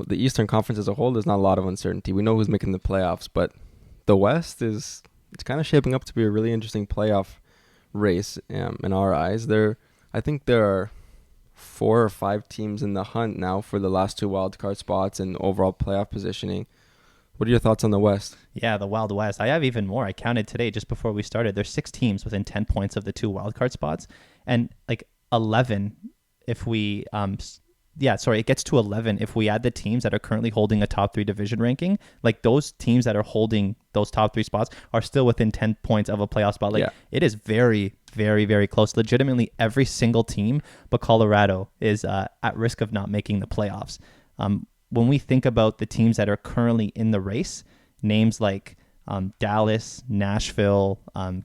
the Eastern Conference as a whole, there's not a lot of uncertainty. We know who's making the playoffs, but the West it's kind of shaping up to be a really interesting playoff race in our eyes. I think there are 4 or 5 teams in the hunt now for the last 2 wildcard spots and overall playoff positioning. What are your thoughts on the West? Yeah, the Wild West. I have even more. I counted today just before we started. There's 6 teams within 10 points of the 2 wildcard spots, and like 11 if we it gets to 11 if we add the teams that are currently holding a top 3 division ranking. Like those teams that are holding those top 3 spots are still within 10 points of a playoff spot. Like It is very, very, very close. Legitimately, every single team but Colorado is at risk of not making the playoffs. When we think about the teams that are currently in the race, names like Dallas, Nashville,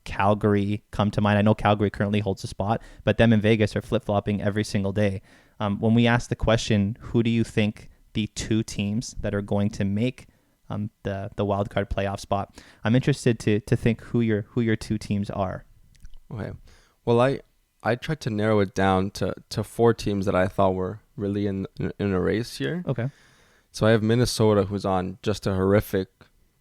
Calgary come to mind. I know Calgary currently holds a spot, but them in Vegas are flip-flopping every single day. When we ask the question, who do you think the 2 teams that are going to make the wildcard playoff spot, I'm interested to think who your 2 teams are. Okay. Well, I tried to narrow it down to 4 teams that I thought were really in a race here. Okay. So I have Minnesota, who's on just a horrific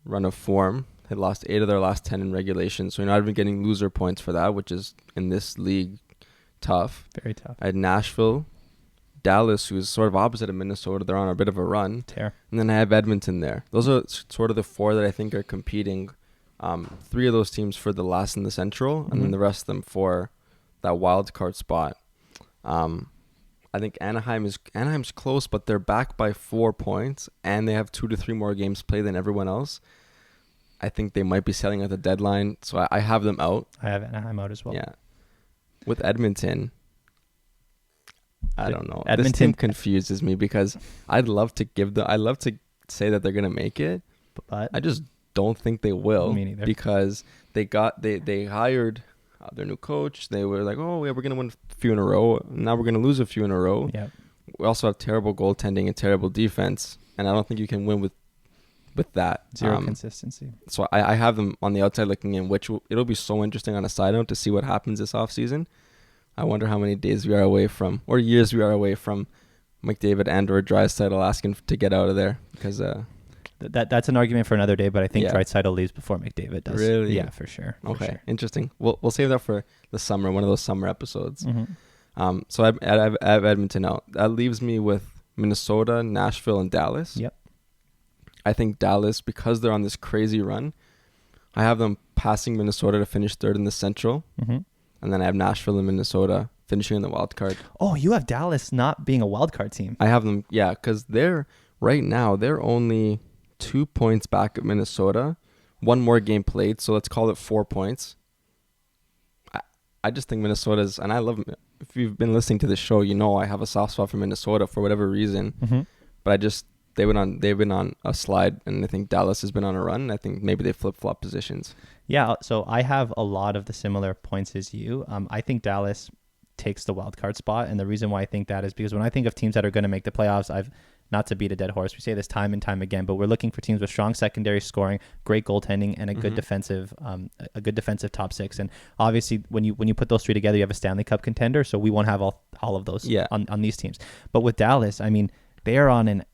run of form. They lost 8 of their last 10 in regulation, so you're not even getting loser points for that, which is in this league tough. Very tough. I had Nashville, Dallas, who's sort of opposite of Minnesota. They're on a bit of a run. Tear. And then I have Edmonton there. Those are sort of the 4 that I think are competing. 3 of those teams for the last in the Central, and then the rest of them for that wild card spot. I think Anaheim's close, but they're back by 4 points, and they have 2 to 3 more games played than everyone else. I think they might be selling at the deadline, so I have them out. I have Anaheim out as well. Yeah. With Edmonton, I don't know. Edmonton This team confuses me because I'd love to say that they're gonna make it, but I just don't think they will. Me neither. Because they hired their new coach. They were like, oh yeah, we're gonna win a few in a row. Now we're gonna lose a few in a row. Yeah. We also have terrible goaltending and terrible defense, and I don't think you can win with that. Zero consistency. So I have them on the outside looking in, which it'll be so interesting on a side note to see what happens this offseason. I wonder how many days we are away from, or years we are away from, McDavid and or Draisaitl asking to get out of there, because that's an argument for another day, but I think Draisaitl leaves before McDavid does. Really? Yeah, for sure. Okay, interesting. We'll save that for the summer, one of those summer episodes. Mm-hmm. So I have Edmonton out. That leaves me with Minnesota, Nashville, and Dallas. Yep. I think Dallas, because they're on this crazy run, I have them passing Minnesota to finish 3rd in the Central. Mm-hmm. And then I have Nashville and Minnesota finishing in the wild card. Oh, you have Dallas not being a wild card team. I have them, yeah, because they're only 2 points back at Minnesota. 1 more game played, so let's call it 4 points. I just think Minnesota's, and I love them. If you've been listening to this show, you know I have a soft spot for Minnesota for whatever reason. Mm-hmm. But they've been on a slide, and I think Dallas has been on a run. I think maybe they flip-flop positions. Yeah, so I have a lot of the similar points as you. I think Dallas takes the wild card spot, and the reason why I think that is because when I think of teams that are going to make the playoffs, not to beat a dead horse, we say this time and time again, but we're looking for teams with strong secondary scoring, great goaltending, and a good defensive top 6. And obviously, when you put those 3 together, you have a Stanley Cup contender. So we won't have all of those on these teams. But with Dallas, I mean, they are on an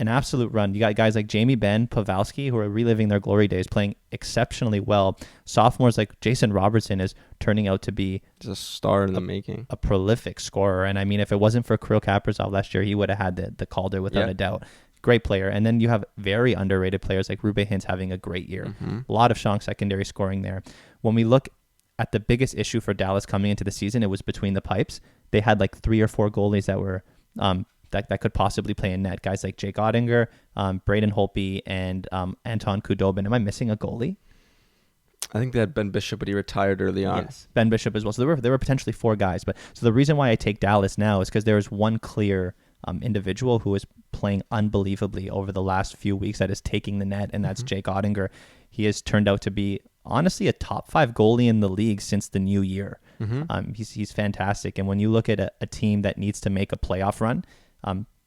absolute run. You got guys like Jamie Benn, Pavelski, who are reliving their glory days, playing exceptionally well. Sophomores like Jason Robertson is turning out to be just a star in the making, a prolific scorer. And I mean, if it wasn't for Kirill Kaprizov last year, he would have had the Calder without a doubt. Great player. And then you have very underrated players like Rube Hintz having a great year. Mm-hmm. A lot of strong secondary scoring there. When we look at the biggest issue for Dallas coming into the season, it was between the pipes. They had like 3 or 4 goalies that were that could possibly play in net. Guys like Jake Ottinger, Braden Holtby, and Anton Khudobin. Am I missing a goalie? I think they had Ben Bishop, but he retired early on. Yes, Ben Bishop as well. So there were potentially 4 guys. But so the reason why I take Dallas now is because there is one clear individual who is playing unbelievably over the last few weeks that is taking the net, and that's Jake Ottinger. He has turned out to be honestly a top 5 goalie in the league since the new year. Mm-hmm. He's fantastic. And when you look at a team that needs to make a playoff run,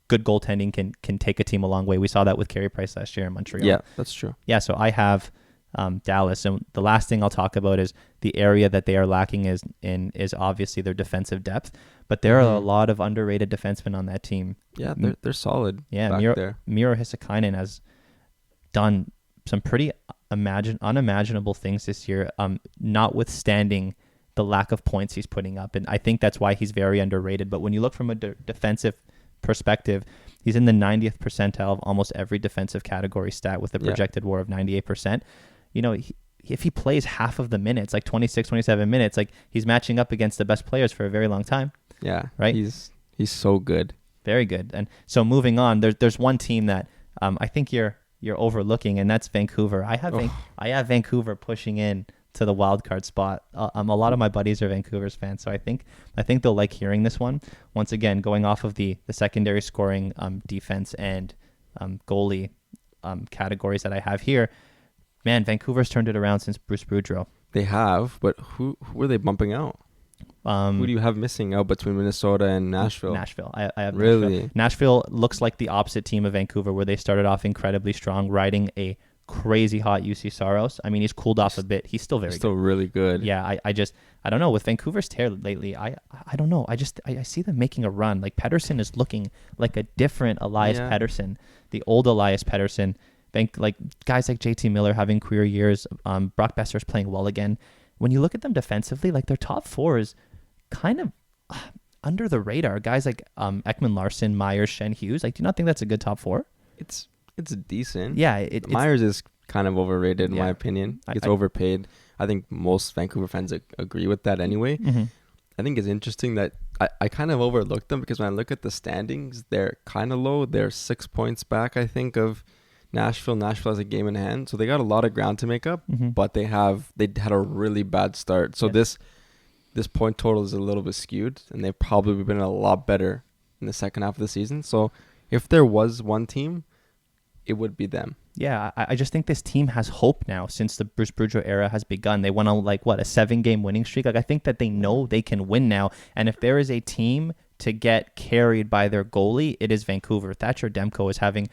good goaltending can take a team a long way. We saw that with Carey Price last year in Montreal. Yeah, that's true. Yeah, so I have Dallas. And the last thing I'll talk about is the area that they are lacking is obviously their defensive depth. But there are a lot of underrated defensemen on that team. Yeah, they're solid. Yeah, back there. Miro Hisakainen has done some pretty unimaginable things this year, notwithstanding the lack of points he's putting up. And I think that's why he's very underrated. But when you look from a defensive perspective, he's in the 90th percentile of almost every defensive category stat with a projected WAR of 98%. You know, if he plays half of the minutes, like 26, 27 minutes, like he's matching up against the best players for a very long time. Yeah. Right? He's so good. Very good. And so moving on, there's one team that I think you're overlooking, and that's Vancouver. I have Vancouver pushing in to the wild card spot. A lot of my buddies are Vancouver's fans, so I think they'll like hearing this one. Once again, going off of the secondary scoring, defense, and goalie categories that I have here, man, Vancouver's turned it around since Bruce Boudreau. They have, but who are they bumping out? Who do you have missing out between Minnesota and Nashville? I have really. Nashville looks like the opposite team of Vancouver, where they started off incredibly strong, riding a crazy hot UC Saros. I mean, he's cooled off a bit. He's still still really good. Yeah, I don't know. With Vancouver's tear lately, I don't know. I see them making a run. Like Pettersson is looking like a different Elias Pettersson, the old Elias Pettersson. Like guys like JT Miller having career years. Brock Besser's playing well again. When you look at them defensively, like their top four is kind of under the radar. Guys like Ekman Larson, Myers, Shen Hughes. Like, do you not think that's a good top four? It's decent. Yeah, Myers is kind of overrated in my opinion. He gets overpaid. I think most Vancouver fans agree with that anyway. Mm-hmm. I think it's interesting that I kind of overlooked them because when I look at the standings, they're kind of low. They're 6 points back, I think, of Nashville. Nashville has a game in hand, so they got a lot of ground to make up. But they had a really bad start. So this point total is a little bit skewed, and they've probably been a lot better in the second half of the season. So if there was one team, it would be them. Yeah, I just think this team has hope now since the Bruce Boudreau era has begun. They went on a 7-game winning streak. Like I think that they know they can win now. And if there is a team to get carried by their goalie, it is Vancouver. Thatcher Demko is having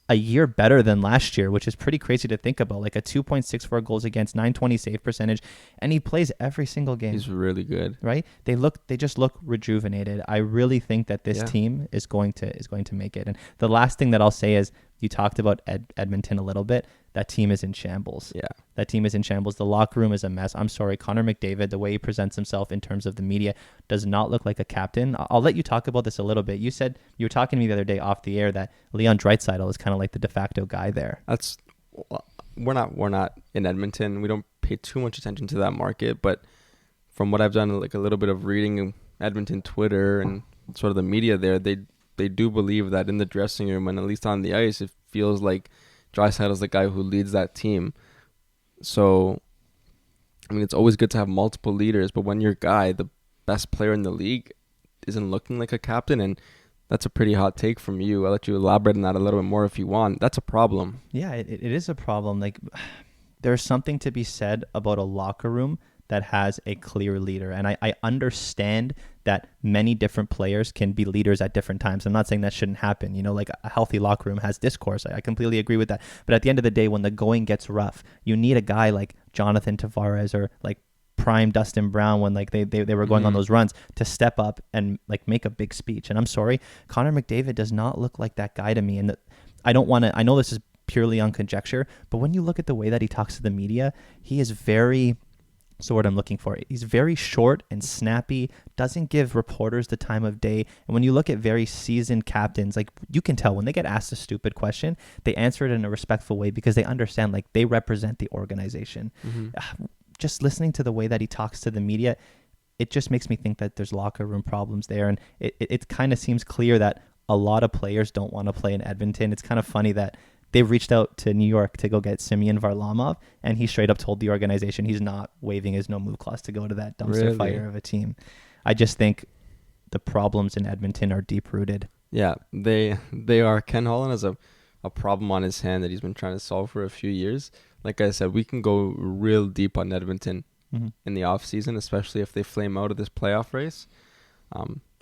a year better than last year, which is pretty crazy to think about. Like a 2.64 goals against, 920 save percentage, and he plays every single game. He's really good, right? They just look rejuvenated. I really think that this team is going to make it. And the last thing that I'll say is, you talked about Edmonton a little bit. That team is in shambles. Yeah. That team is in shambles. The locker room is a mess. I'm sorry. Connor McDavid, the way he presents himself in terms of the media, does not look like a captain. I'll let you talk about this a little bit. You said, you were talking to me the other day off the air, that Leon Draisaitl is kind of like the de facto guy there. We're not in Edmonton. We don't pay too much attention to that market. But from what I've done, like a little bit of reading Edmonton Twitter and sort of the media there, they do believe that in the dressing room and at least on the ice, it feels like Draisaitl is the guy who leads that team. So, I mean, it's always good to have multiple leaders, but when your guy, the best player in the league, isn't looking like a captain, and that's a pretty hot take from you. I'll let you elaborate on that a little bit more if you want. That's a problem. Yeah, it is a problem. Like, there's something to be said about a locker room that has a clear leader. And I understand that many different players can be leaders at different times. I'm not saying that shouldn't happen. You know, like a healthy locker room has discourse. I completely agree with that. But at the end of the day, when the going gets rough, you need a guy like Jonathan Tavares or like prime Dustin Brown when like they were going on those runs to step up and like make a big speech. And I'm sorry, Connor McDavid does not look like that guy to me. And I know this is purely on conjecture, but when you look at the way that he talks to the media, he is very... So what I'm looking for, he's very short and snappy, doesn't give reporters the time of day. And when you look at very seasoned captains, like you can tell when they get asked a stupid question, they answer it in a respectful way because they understand like they represent the organization. Just listening to the way that he talks to the media, it just makes me think that there's locker room problems there. And it kind of seems clear that a lot of players don't want to play in Edmonton. It's kind of funny that they've reached out to New York to go get Semyon Varlamov, and he straight up told the organization he's not waiving his no-move clause to go to that dumpster fire of a team. I just think the problems in Edmonton are deep-rooted. Yeah, they are. Ken Holland has a problem on his hand that he's been trying to solve for a few years. Like I said, we can go real deep on Edmonton in the offseason, especially if they flame out of this playoff race.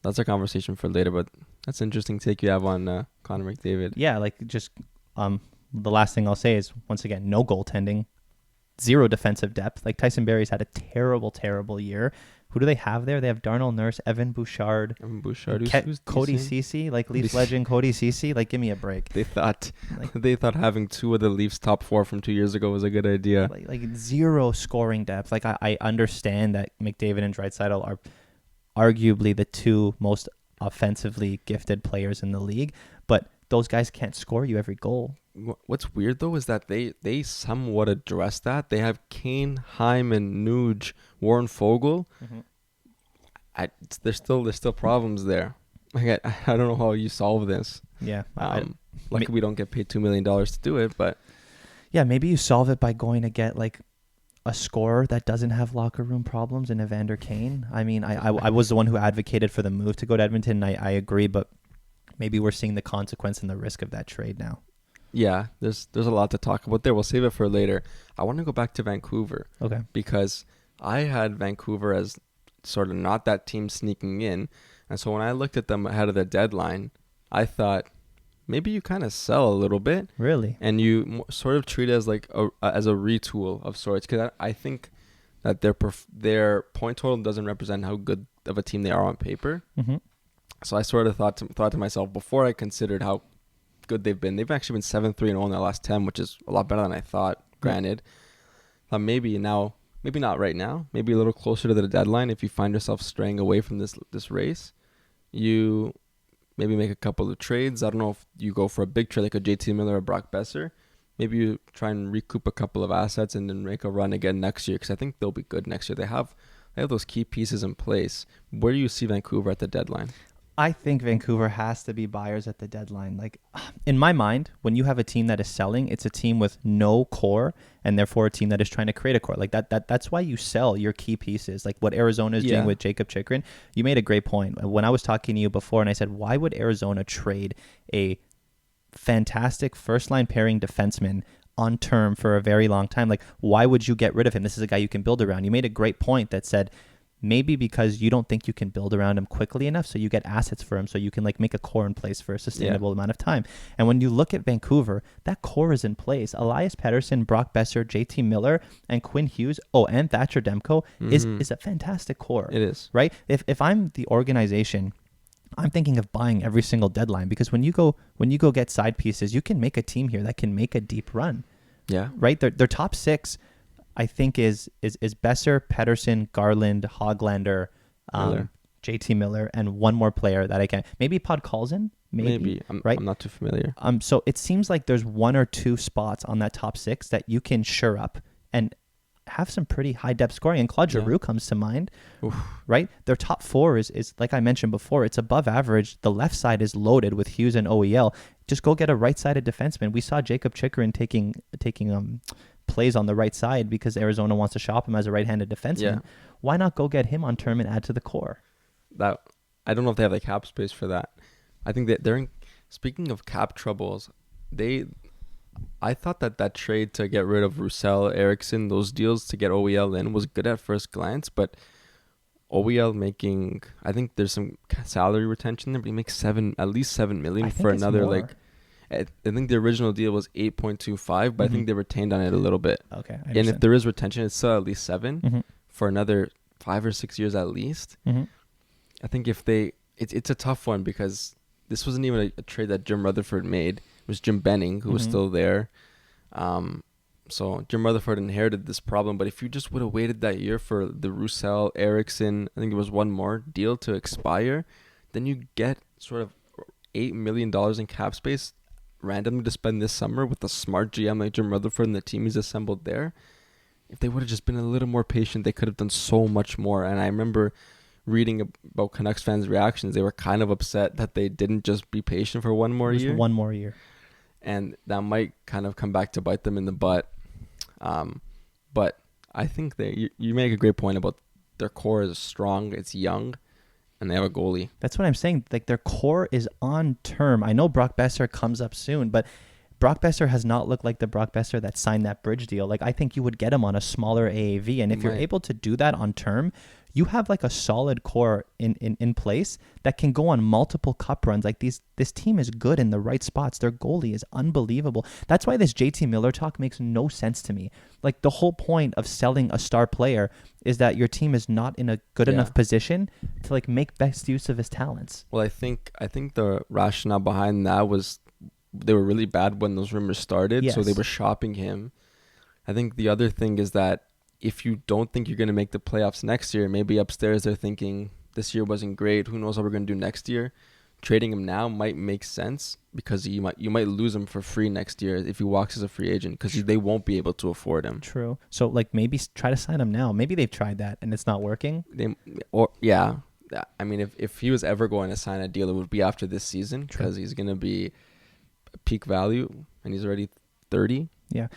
That's a conversation for later, but that's an interesting take you have on Connor McDavid. Yeah, like just... the last thing I'll say is, once again, no goaltending. zero defensive depth. Like Tyson Berry's had a terrible, terrible year. Who do they have there? They have Darnell Nurse, Evan Bouchard, who's Cody decent. Ceci, like Leafs legend Cody Ceci. Like, give me a break. They thought Like- they thought having two of the Leafs top four from 2 years ago was a good idea. Like zero scoring depth. Like I understand that McDavid and Draisaitl are arguably the two most offensively gifted players in the league, but those guys can't score you every goal. What's weird though is that they somewhat address that. They have Kane, Hyman, Nuge, Warren Fogle. There's still problems there. Like I don't know how you solve this. Yeah. Luckily we don't get paid $2 million to do it, but yeah, maybe you solve it by going to get like a scorer that doesn't have locker room problems in Evander Kane. I mean, I was the one who advocated for the move to go to Edmonton. I agree, but maybe we're seeing the consequence and the risk of that trade now. yeah, there's a lot to talk about there. We'll save it for later. I want to go back to Vancouver. Okay. Because I had Vancouver as sort of not that team sneaking in. And so when I looked at them ahead of the deadline, I thought maybe you kind of sell a little bit. Really? And you sort of treat it as like as a retool of sorts. Because I think that their point total doesn't represent how good of a team they are on paper. Mm-hmm. So I sort of thought to myself before I considered how good they've been. They've actually been 7-3-0 in their last 10, which is a lot better than I thought. Granted, maybe not right now. Maybe a little closer to the deadline. If you find yourself straying away from this race, you maybe make a couple of trades. I don't know if you go for a big trade like a JT Miller or Brock Besser. Maybe you try and recoup a couple of assets and then make a run again next year, because I think they'll be good next year. They have those key pieces in place. Where do you see Vancouver at the deadline? I think Vancouver has to be buyers at the deadline. Like, in my mind, when you have a team that is selling, it's a team with no core, and therefore a team that is trying to create a core. Like that's why you sell your key pieces. Like what Arizona is doing with Jacob Chychrun. You made a great point. When I was talking to you before, and I said, why would Arizona trade a fantastic first-line pairing defenseman on term for a very long time? Like, why would you get rid of him? This is a guy you can build around. You made a great point that said, maybe because you don't think you can build around him quickly enough, so you get assets for him so you can like make a core in place for a sustainable amount of time. And when you look at Vancouver, that core is in place. Elias Pettersson, Brock Besser, JT Miller, and Quinn Hughes, and Thatcher Demko is a fantastic core. It is. Right? If I'm the organization, I'm thinking of buying every single deadline, because when you go get side pieces, you can make a team here that can make a deep run. Yeah. Right? Their top six, I think, is Besser, Pettersson, Garland, Hoglander, JT Miller, and one more player that I can. Maybe Podkolzin? Maybe. I'm not too familiar. So it seems like there's one or two spots on that top six that you can shore up and have some pretty high depth scoring. And Claude Giroux comes to mind. Oof. Right? Their top four is like I mentioned before, it's above average. The left side is loaded with Hughes and OEL. Just go get a right-sided defenseman. We saw Jacob Chychrun taking plays on the right side because Arizona wants to shop him as a right-handed defenseman. Yeah. Why not go get him on term and add to the core? That I don't know if they have the cap space for that. I think that speaking of cap troubles, I thought that trade to get rid of Roussel, Eriksson, those deals to get OEL in was good at first glance, but OEL making, I think there's some salary retention there, but he makes at least $7 million for another more. I think the original deal was 8.25, but I think they retained on it a little bit. Okay. And if there is retention, it's still at least 7 for another 5 or 6 years at least. I think it's a tough one because this wasn't even a trade that Jim Rutherford made. It was Jim Benning who was still there. So Jim Rutherford inherited this problem, but if you just would have waited that year for the Roussel, Eriksson, I think there was one more deal to expire, then you get sort of $8 million in cap space randomly to spend this summer with a smart GM like Jim Rutherford and the team he's assembled there. If they would have just been a little more patient, they could have done so much more. And I remember reading about Canucks fans' reactions. They were kind of upset that they didn't just be patient for one more year. One more year. And that might kind of come back to bite them in the butt. But I think you make a great point about their core is strong, it's young, and they have a goalie. That's what I'm saying. Like, their core is on term. I know Brock Besser comes up soon, but Brock Besser has not looked like the Brock Besser that signed that bridge deal. Like, I think you would get him on a smaller AAV, and if you're able to do that on term, you have like a solid core in place that can go on multiple cup runs. Like this team is good in the right spots. Their goalie is unbelievable. That's why this JT Miller talk makes no sense to me. Like the whole point of selling a star player is that your team is not in a good enough position to like make best use of his talents. Well, I think the rationale behind that was they were really bad when those rumors started, so they were shopping him. I think the other thing is that if you don't think you're going to make the playoffs next year, maybe upstairs they're thinking this year wasn't great. Who knows what we're going to do next year? Trading him now might make sense because you might lose him for free next year if he walks as a free agent because they won't be able to afford him. True. So like maybe try to sign him now. Maybe they've tried that and it's not working. I mean, if he was ever going to sign a deal, it would be after this season because he's going to be peak value and he's already 30. Yeah.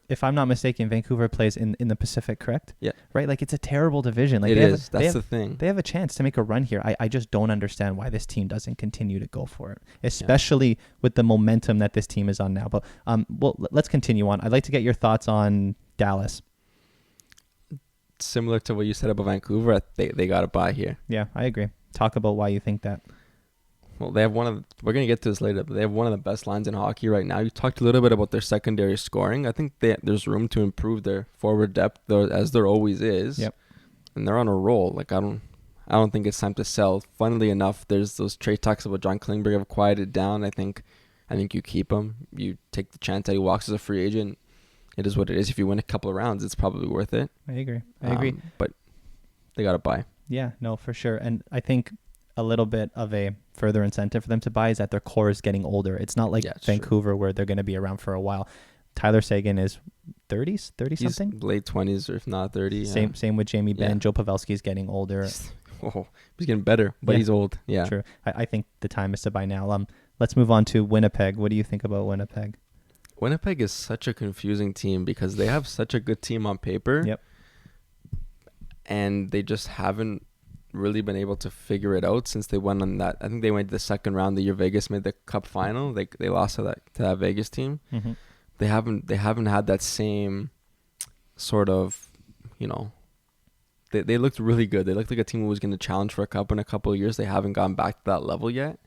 If I'm not mistaken, Vancouver plays in the Pacific, correct? Yeah. Right? Like, it's a terrible division. Like, it is. That's the thing. They have a chance to make a run here. I just don't understand why this team doesn't continue to go for it, especially with the momentum that this team is on now. But well, let's continue on. I'd like to get your thoughts on Dallas. Similar to what you said about Vancouver, they got to buy here. Yeah, I agree. Talk about why you think that. Well, they have we're going to get to this later, but they have one of the best lines in hockey right now. You talked a little bit about their secondary scoring. I think there's room to improve their forward depth, though, as there always is. Yep. And they're on a roll. Like, I don't think it's time to sell. Funnily enough, there's those trade talks about John Klingberg have quieted down. I think you keep him. You take the chance that he walks as a free agent. It is what it is. If you win a couple of rounds, it's probably worth it. I agree. But they got to buy. Yeah, no, for sure. And I think a little bit of a further incentive for them to buy is that their core is getting older. It's not like Vancouver where they're going to be around for a while. Tyler Seguin is 30 something? He's late 20s or if not 30. Same with Jamie Benn. Joe Pavelski is getting older. He's getting better, but he's old. Yeah. True. I think the time is to buy now. Let's move on to Winnipeg. What do you think about Winnipeg? Winnipeg is such a confusing team because they have such a good team on paper. Yep. And they just haven't really been able to figure it out since they went on that. I think they went to the second round the year Vegas made the Cup final. They lost to that Vegas team. Mm-hmm. They haven't had that same sort of, they looked really good. They looked like a team who was going to challenge for a cup in a couple of years. They haven't gone back to that level yet.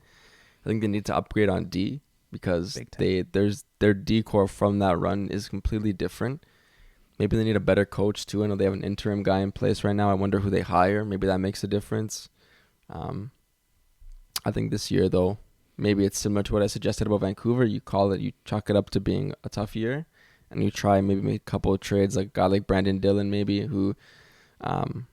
I think they need to upgrade on D because their D core from that run is completely different. Maybe they need a better coach too. I know they have an interim guy in place right now. I wonder who they hire. Maybe that makes a difference. I think this year, though, maybe it's similar to what I suggested about Vancouver. You chalk it up to being a tough year, and you try maybe make a couple of trades, like a guy like Brandon Dillon, maybe, who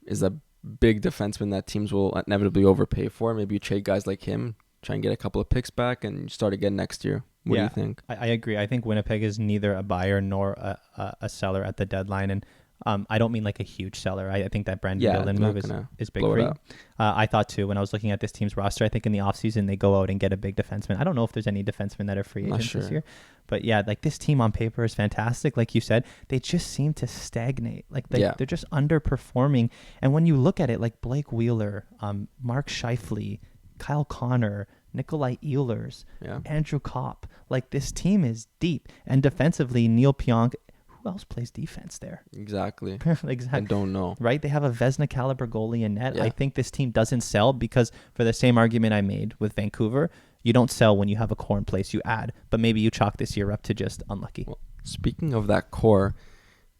is a big defenseman that teams will inevitably overpay for. Maybe you trade guys like him, try and get a couple of picks back, and start again next year. What do you think? I agree. I think Winnipeg is neither a buyer nor a seller at the deadline. And I don't mean like a huge seller. I think that Brandon Dillon move is big for you. I thought too, when I was looking at this team's roster, I think in the offseason they go out and get a big defenseman. I don't know if there's any defensemen that are free agents this year. But yeah, like this team on paper is fantastic. Like you said, they just seem to stagnate. Like they're just underperforming. And when you look at it, like Blake Wheeler, Mark Scheifele, Kyle Connor, Nikolai Ehlers, Andrew Kopp. Like this team is deep. And defensively, Neil Pionk. Who else plays defense there? Exactly. Exactly. I don't know. Right? They have a Vezina caliber goalie in net. I think this team doesn't sell because for the same argument I made with Vancouver, you don't sell when you have a core in place. You add. But maybe you chalk this year up to just unlucky. Well, speaking of that core,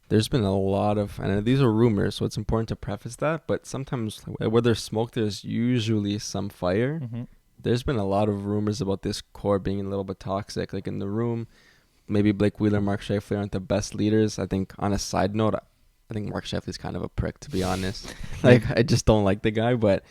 there's been a lot of, and these are rumors, so it's important to preface that, but sometimes where there's smoke, there's usually some fire. Mm-hmm. There's been a lot of rumors about this core being a little bit toxic. Like in the room, maybe Blake Wheeler, Mark Scheifele aren't the best leaders. I think on a side note, I think Mark Scheifele is kind of a prick, to be honest. Like I just don't like the guy, but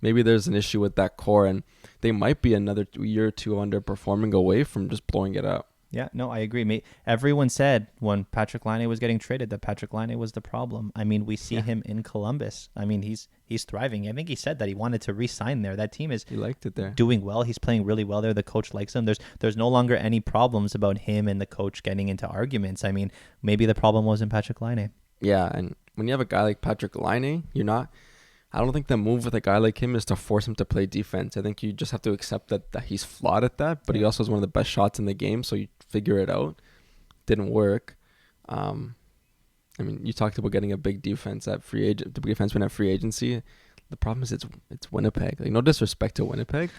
maybe there's an issue with that core, and they might be another year or two underperforming away from just blowing it up. Yeah, no, I agree. Everyone said when Patrick Laine was getting traded that Patrick Laine was the problem. I mean, we see him in Columbus. I mean, he's thriving. I think he said that he wanted to re-sign there. That team is he liked it there. Doing well. He's playing really well there. The coach likes him. There's no longer any problems about him and the coach getting into arguments. I mean, maybe the problem was in Patrick Laine. Yeah, and when you have a guy like Patrick Laine, I don't think the move with a guy like him is to force him to play defense. I think you just have to accept that he's flawed at that, but he also has one of the best shots in the game, so you figure it out. Didn't work. I mean, you talked about getting a big defense at free agent, the big defenseman at free agency. The problem is it's Winnipeg. Like, no disrespect to Winnipeg,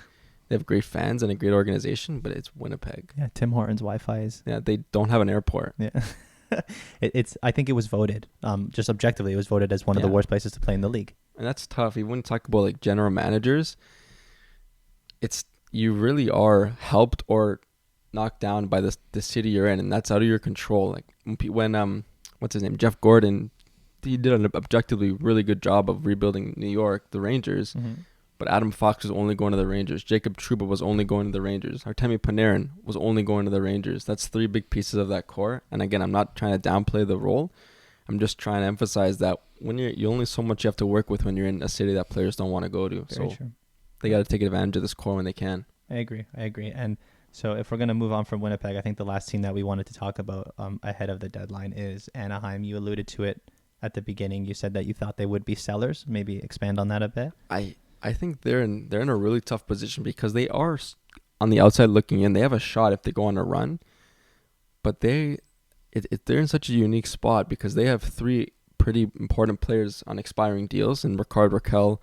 they have great fans and a great organization, but it's Winnipeg. Yeah, Tim Hortons Wi-Fi is. Yeah, they don't have an airport. Yeah, it's. I think it was voted. Just objectively, it was voted as one of the worst places to play in the league. And that's tough. Even when you talk about like general managers, it's you really are helped or knocked down by the city you're in, and that's out of your control. Like when what's his name, Jeff Gordon, he did an objectively really good job of rebuilding New York, the Rangers. Mm-hmm. But Adam Fox was only going to the Rangers. Jacob Trouba was only going to the Rangers. Artemi Panarin was only going to the Rangers. That's three big pieces of that core. And again, I'm not trying to downplay the role. I'm just trying to emphasize that when you only so much you have to work with when you're in a city that players don't want to go to. Very so true. They got to take advantage of this core when they can. I agree. And so if we're going to move on from Winnipeg, I think the last team that we wanted to talk about ahead of the deadline is Anaheim. You alluded to it at the beginning. You said that you thought they would be sellers. Maybe expand on that a bit. I think they're in a really tough position because they are on the outside looking in. They have a shot if they go on a run, but they're in such a unique spot because they have three pretty important players on expiring deals, and Rickard Rakell,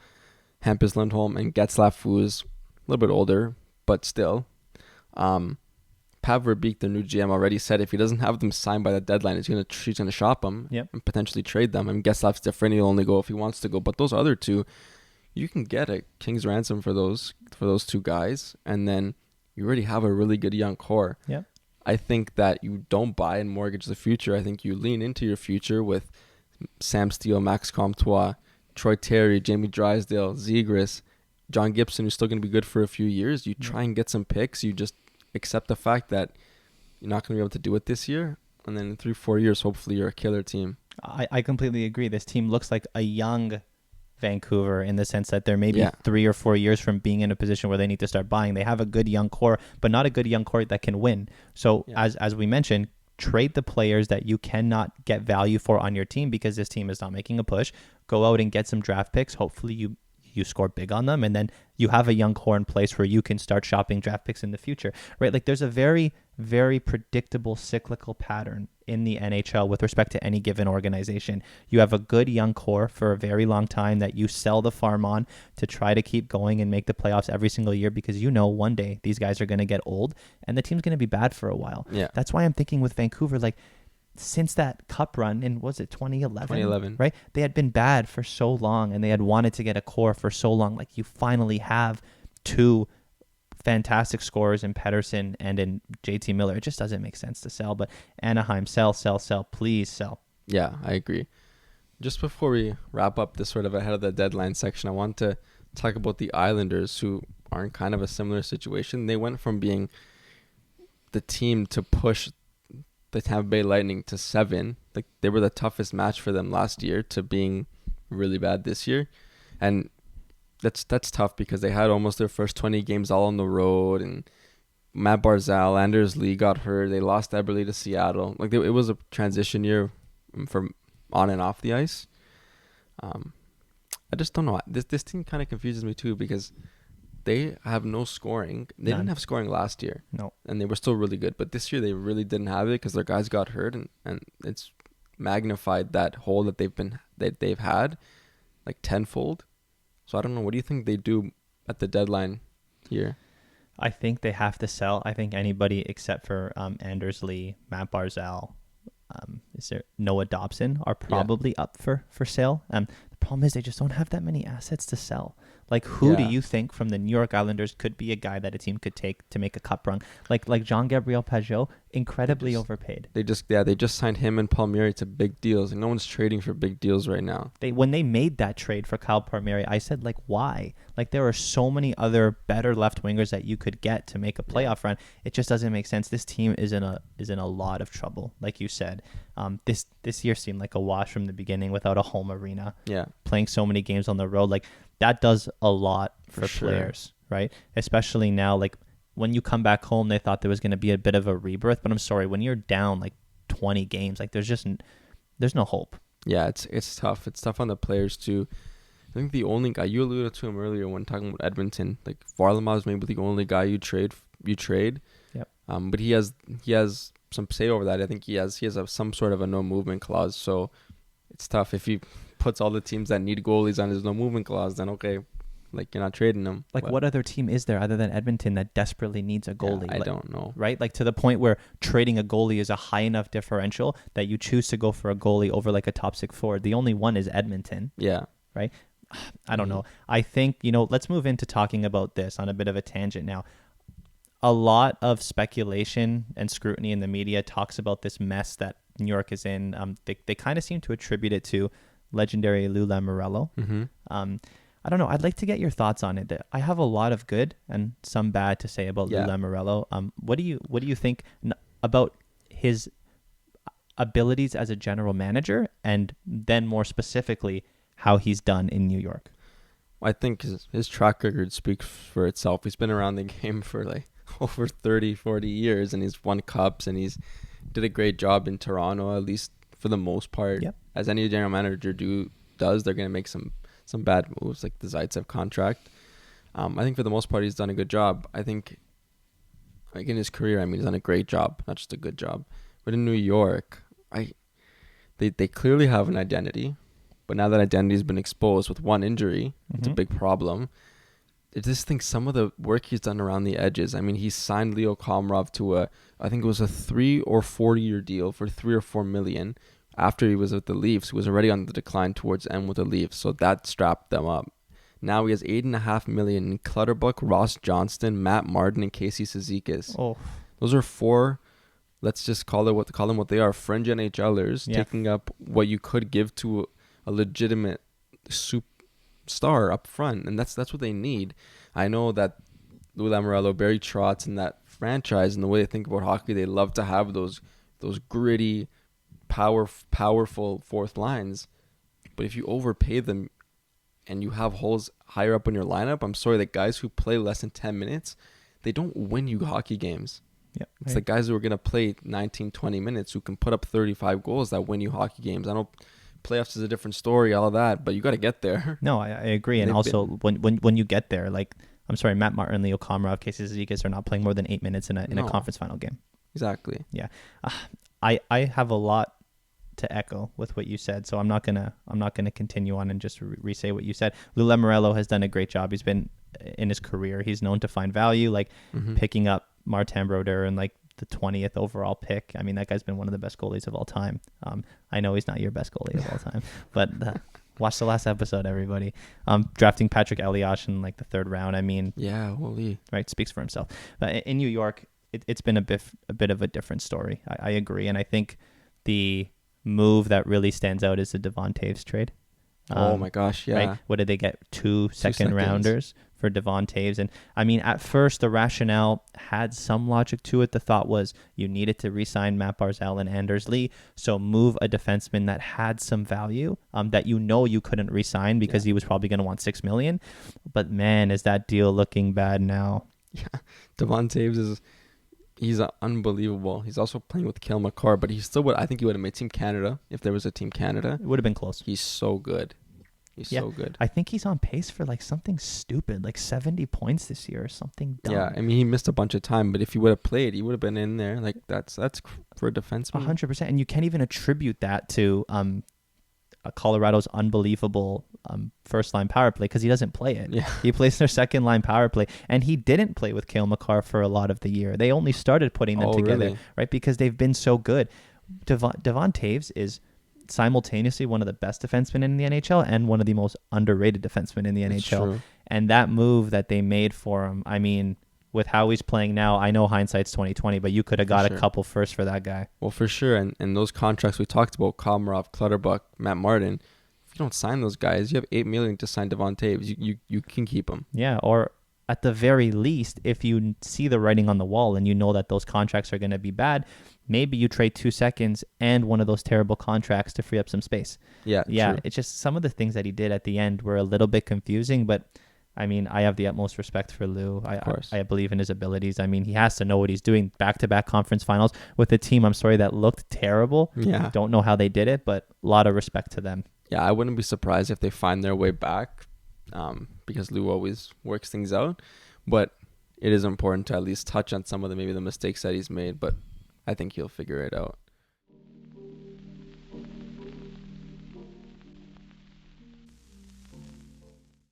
Hampus Lindholm, and Getzlaf, who is a little bit older, but still. Pav Verbeek, the new GM, already said if he doesn't have them signed by the deadline, he's gonna shop them and potentially trade them. I mean, Getzlaf's different; he'll only go if he wants to go. But those other two, you can get a king's ransom for those two guys, and then you already have a really good young core. Yeah, I think that you don't buy and mortgage the future. I think you lean into your future with Sam Steele, Max Comtois, Troy Terry, Jamie Drysdale, Zegras, John Gibson, who's still going to be good for a few years. You try and get some picks. You just accept the fact that you're not going to be able to do it this year. And then in 3-4 years, hopefully you're a killer team. I completely agree. This team looks like a young Vancouver in the sense that they're maybe 3 or 4 years from being in a position where they need to start buying. They have a good young core, but not a good young core that can win. So as we mentioned, trade the players that you cannot get value for on your team because this team is not making a push. Go out and get some draft picks. Hopefully you score big on them, and then you have a young core in place where you can start shopping draft picks in the future, right? Like there's a very, very predictable cyclical pattern in the NHL with respect to any given organization. You have a good young core for a very long time that you sell the farm on to try to keep going and make the playoffs every single year because you know one day these guys are going to get old and the team's going to be bad for a while. Yeah. That's why I'm thinking with Vancouver, like since that cup run in, was it 2011? 2011. Right? They had been bad for so long and they had wanted to get a core for so long. Like you finally have two fantastic scorers in Pettersson and in JT Miller. It just doesn't make sense to sell. But Anaheim, sell, please sell. Yeah, I agree. Just before we wrap up this sort of ahead of the deadline section, I want to talk about the Islanders, who are in kind of a similar situation. They went from being the team to push the Tampa Bay Lightning to 7. Like they were the toughest match for them last year to being really bad this year. And that's tough because they had almost their first 20 games all on the road, and Matt Barzal, Anders Lee got hurt. They lost Eberle to Seattle. Like it was a transition year from on and off the ice. I just don't know. This team kind of confuses me too because they have no scoring. They didn't have scoring last year. No. And they were still really good. But this year they really didn't have it because their guys got hurt, and it's magnified that hole that they've had like tenfold. So I don't know. What do you think they do at the deadline here? I think they have to sell. I think anybody except for Anders Lee, Matt Barzal, is there Noah Dobson are probably up for sale. The problem is they just don't have that many assets to sell. Like who do you think from the New York Islanders could be a guy that a team could take to make a cup run? Like Jean-Gabriel Pageau, incredibly overpaid. They just signed him and Palmieri to big deals, and no one's trading for big deals right now. When they made that trade for Kyle Palmieri, I said like why? Like there are so many other better left wingers that you could get to make a playoff run. It just doesn't make sense. This team is in a lot of trouble, like you said. This year seemed like a wash from the beginning without a home arena. Yeah, playing so many games on the road, like that does a lot for sure. players, right? Especially now, like when you come back home, they thought there was going to be a bit of a rebirth, but I'm sorry, when you're down like 20 games, like there's no hope. Yeah, it's tough. It's tough on the players too. I think the only guy you alluded to him earlier when talking about Edmonton, like Varlamov is maybe the only guy you trade. Yep. But he has some say over that. I think he has some sort of a no movement clause. So it's tough if he puts all the teams that need goalies on his no movement clause. Then okay, like you're not trading them. Like, But what other team is there other than Edmonton that desperately needs a yeah, goalie? I Like, don't know. right? Like, to the point where trading a goalie is a high enough differential that you choose to go for a goalie over like a top six forward. The only one is Edmonton, Yeah. right? I don't know. I think, let's move into talking about this on a bit of a tangent now. A lot of speculation and scrutiny in the media talks about this mess that New York is in. They kind of seem to attribute it to legendary Lou Lamoriello. I don't know. I'd like to get your thoughts on it. I have a lot of good and some bad to say about Yeah. Lou Lamoriello. What do you think about his abilities as a general manager, and then more specifically how he's done in New York? I think his track record speaks for itself. He's been around the game for like over 30, 40 years, and he's won cups, and he's did a great job in Toronto, at least for the most part. Yep. As any general manager does, they're going to make some bad moves, like the Zaitsev contract. I think for the most part, he's done a good job. I think, like in his career, I mean, he's done a great job, not just a good job. But in New York, they clearly have an identity. But now that identity has been exposed with one injury, it's a big problem. I just think some of the work he's done around the edges. I mean, he signed Leo Komarov to I think it was a 3 or 4 year deal for $3 or $4 million. After he was with the Leafs, he was already on the decline towards the end with the Leafs, so that strapped them up. Now he has $8.5 million in Clutterbuck, Ross Johnston, Matt Martin, and Casey Cizikas. Oh, Those are 4. Let's just call them what they are: fringe NHLers taking up what you could give to a legitimate star up front, and that's what they need. I know that Lou Lamoriello, Barry Trotz, and that franchise, and the way they think about hockey, they love to have those gritty, powerful fourth lines. But if you overpay them and you have holes higher up in your lineup, I'm sorry, the guys who play less than 10 minutes, they don't win you hockey games. yeah. It's the guys who are going to play 19, 20 minutes who can put up 35 goals that win you hockey games. I know playoffs is a different story, all of that, but you got to get there. No, I agree. And also, when you get there, like, I'm sorry, Matt Martin, Leo Komarov, Casey Cizikas are not playing more than 8 minutes in a conference final game. Exactly. Yeah. I have a lot to echo with what you said, so I'm not gonna continue on and just re-say what you said. Lou Lamoriello has done a great job. He's been in his career, he's known to find value, like picking up Martin Brodeur and like the 20th overall pick. I mean, that guy's been one of the best goalies of all time. I know he's not your best goalie of all time, but watch the last episode, everybody. Drafting Patrick Elias in like the 3rd round. I mean, yeah, holy, right, speaks for himself. But in New York, it's been a bit of a different story. I agree, and I think the move that really stands out is the Devontaves trade. Oh my gosh, yeah. Right? What did they get? 2 second rounders for Devontaves. And I mean, at first the rationale had some logic to it. The thought was you needed to re-sign Matt Barzal and Anders Lee, so move a defenseman that had some value that you couldn't re-sign because he was probably going to want $6 million. But man, is that deal looking bad now? Yeah, Devontaves he's unbelievable. He's also playing with Cale Makar, but he still would. I think he would have made Team Canada if there was a Team Canada. It would have been close. He's so good. He's so good. I think he's on pace for like something stupid, like 70 points this year or something dumb. Yeah, I mean, he missed a bunch of time, but if he would have played, he would have been in there. Like that's for a defenseman. 100%, and you can't even attribute that to Colorado's unbelievable first line power play because he doesn't play it. Yeah. He plays their second line power play, and he didn't play with Cale Makar for a lot of the year. They only started putting them together, really? right? Because they've been so good. Devontaves is simultaneously one of the best defensemen in the NHL and one of the most underrated defensemen in the NHL. True. And that move that they made for him, I mean, with how he's playing now, I know hindsight's 20/20, but you could have got a couple first for that guy. Well, for sure. And those contracts we talked about, Komarov, Clutterbuck, Matt Martin, if you don't sign those guys, you have $8 million to sign Devontaves. You can keep him. Yeah, or at the very least, if you see the writing on the wall and you know that those contracts are going to be bad, maybe you trade 2 seconds and one of those terrible contracts to free up some space. Yeah. True. It's just some of the things that he did at the end were a little bit confusing, but I mean, I have the utmost respect for Lou. I believe in his abilities. I mean, he has to know what he's doing. Back-to-back conference finals with a team, I'm sorry, that looked terrible. Yeah. Don't know how they did it, but a lot of respect to them. Yeah, I wouldn't be surprised if they find their way back because Lou always works things out. But it is important to at least touch on some of the mistakes that he's made. But I think he'll figure it out.